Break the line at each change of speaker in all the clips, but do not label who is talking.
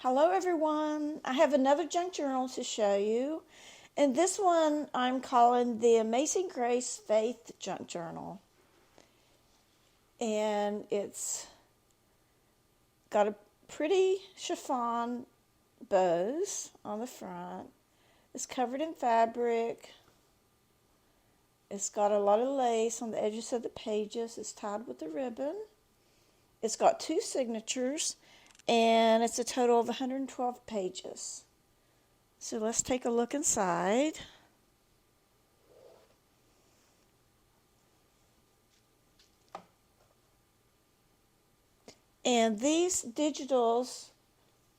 Hello everyone, I have another junk journal to show you, and this one I'm calling the Amazing Grace Faith Junk Journal, and it's got a pretty chiffon bows on the front. It's covered in fabric. It's got a lot of lace on the edges of the pages. It's tied with a ribbon. It's got 2 signatures, and it's a total of 112 pages. So let's take a look inside. And these digitals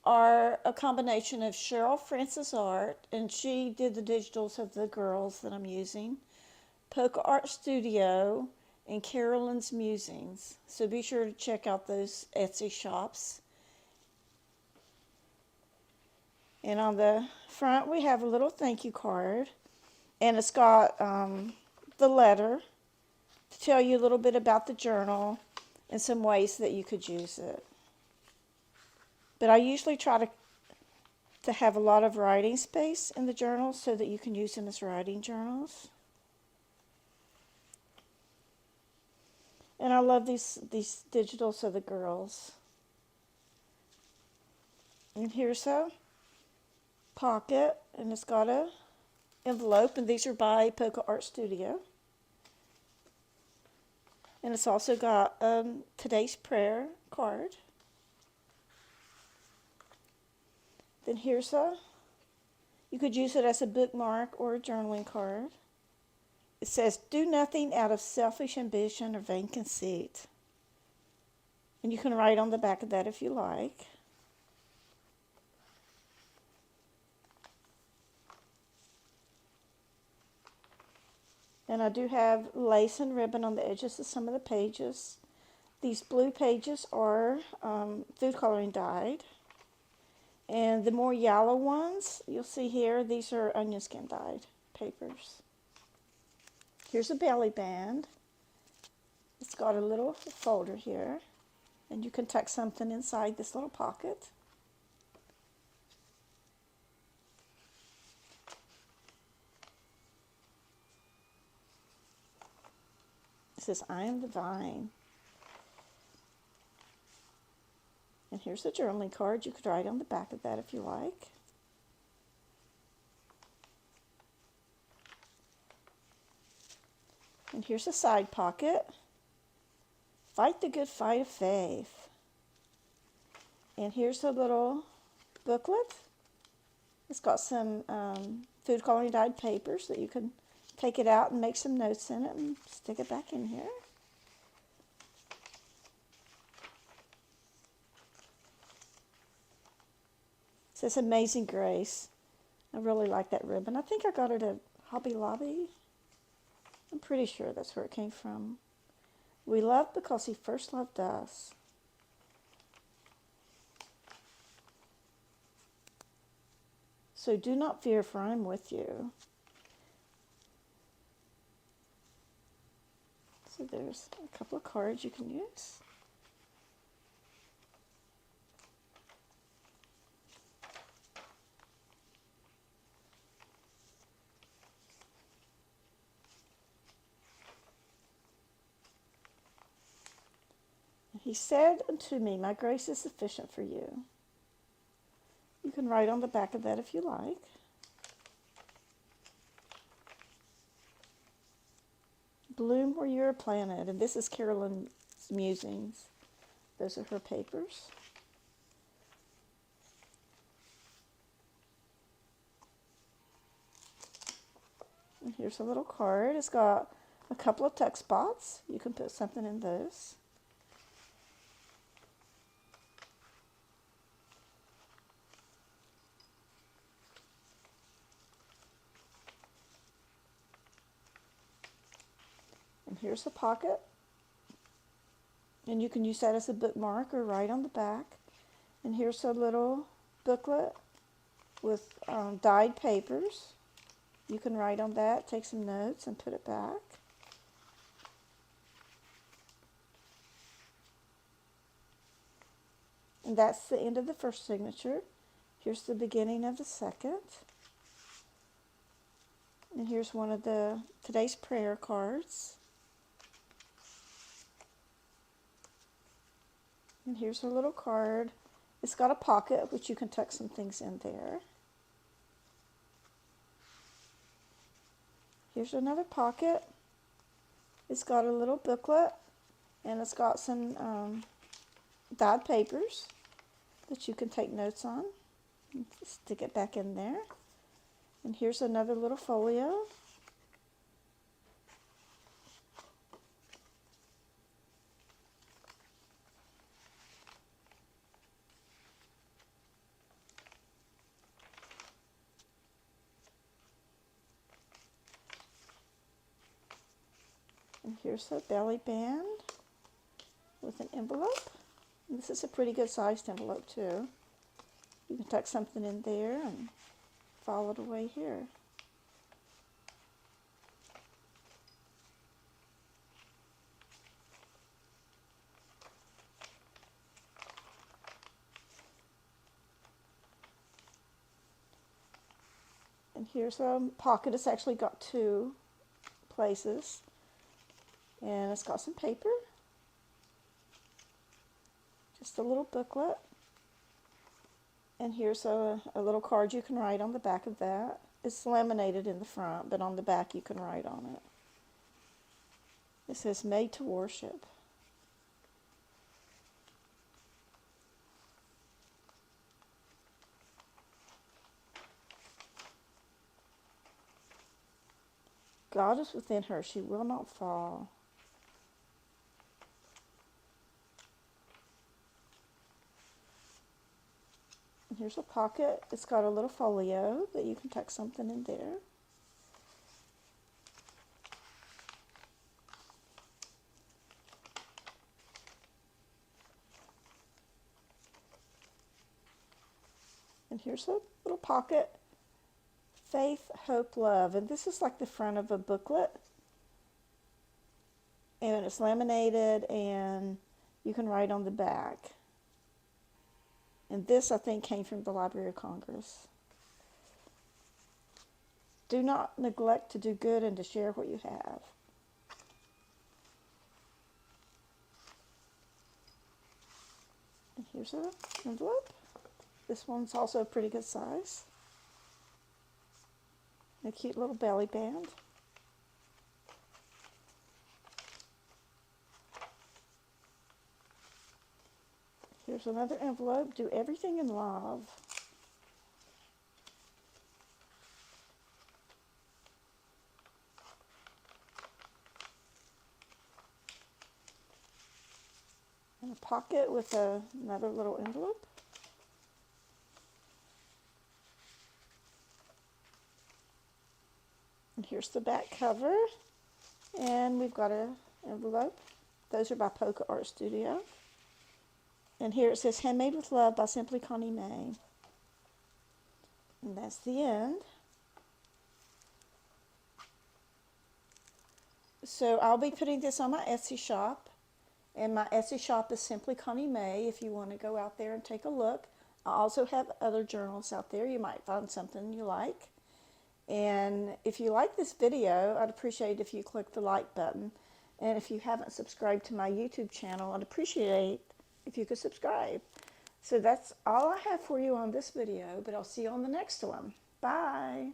are a combination of Cheryl Frances Art, and she did the digitals of the girls that I'm using, Polka Art Studio, and Carolyns Musings. So be sure to check out those Etsy shops. And on the front we have a little thank you card, and it's got the letter to tell you a little bit about the journal and some ways that you could use it. But I usually try to have a lot of writing space in the journal so that you can use them as writing journals. And I love these digitals of the girls. And here's a pocket, and it's got a envelope, and these are by Polka Art Studio. And it's also got today's prayer card. Then you could use it as a bookmark or a journaling card. It says, do nothing out of selfish ambition or vain conceit. And you can write on the back of that if you like. And I do have lace and ribbon on the edges of some of the pages. These blue pages are food coloring dyed. And the more yellow ones, you'll see here, these are onion skin dyed papers. Here's a belly band. It's got a little folder here, and you can tuck something inside this little pocket. It says, I am the vine. And here's a journaling card. You could write on the back of that if you like. And here's a side pocket. Fight the good fight of faith. And here's a little booklet. It's got some food coloring dyed papers that you can take it out and make some notes in it and stick it back in here. It says Amazing Grace. I really like that ribbon. I think I got it at Hobby Lobby. I'm pretty sure that's where it came from. We love because he first loved us. So do not fear, for I am with you. So there's a couple of cards you can use. He said unto me, my grace is sufficient for you. You can write on the back of that if you like. Bloom where you are planted. And this is Carolyns Musings. Those are her papers. And here's a little card. It's got a couple of tuck spots. You can put something in those. And here's a pocket. And you can use that as a bookmark or write on the back. And here's a little booklet with dyed papers. You can write on that, take some notes, and put it back. And that's the end of the first signature. Here's the beginning of the second. And here's one of the today's prayer cards. And here's a little card. It's got a pocket, which you can tuck some things in there. Here's another pocket. It's got a little booklet, and it's got some dyed papers that you can take notes on. Stick it back in there. And here's another little folio. And here's a belly band with an envelope. And this is a pretty good sized envelope too. You can tuck something in there and file it away here. And here's a pocket. It's actually got two places. And it's got some paper. Just a little booklet. And here's a little card you can write on the back of that. It's laminated in the front, but on the back you can write on it. It says, "Made to Worship." God is within her. She will not fall. And here's a pocket. It's got a little folio that you can tuck something in there. And here's a little pocket. Faith, Hope, Love. And this is like the front of a booklet. And it's laminated and you can write on the back. And this, I think, came from the Library of Congress. Do not neglect to do good and to share what you have. And here's an envelope. This one's also a pretty good size. A cute little belly band. Here's another envelope. Do everything in love. And a pocket with another little envelope. And here's the back cover. And we've got an envelope. Those are by Polka Art Studio. And here it says, "Handmade with Love" by Simply Connie Mae. And that's the end. So I'll be putting this on my Etsy shop. And my Etsy shop is Simply Connie Mae if you want to go out there and take a look. I also have other journals out there. You might find something you like. And if you like this video, I'd appreciate if you click the like button. And if you haven't subscribed to my YouTube channel, I'd appreciate if you could subscribe. So that's all I have for you on this video, but I'll see you on the next one. Bye.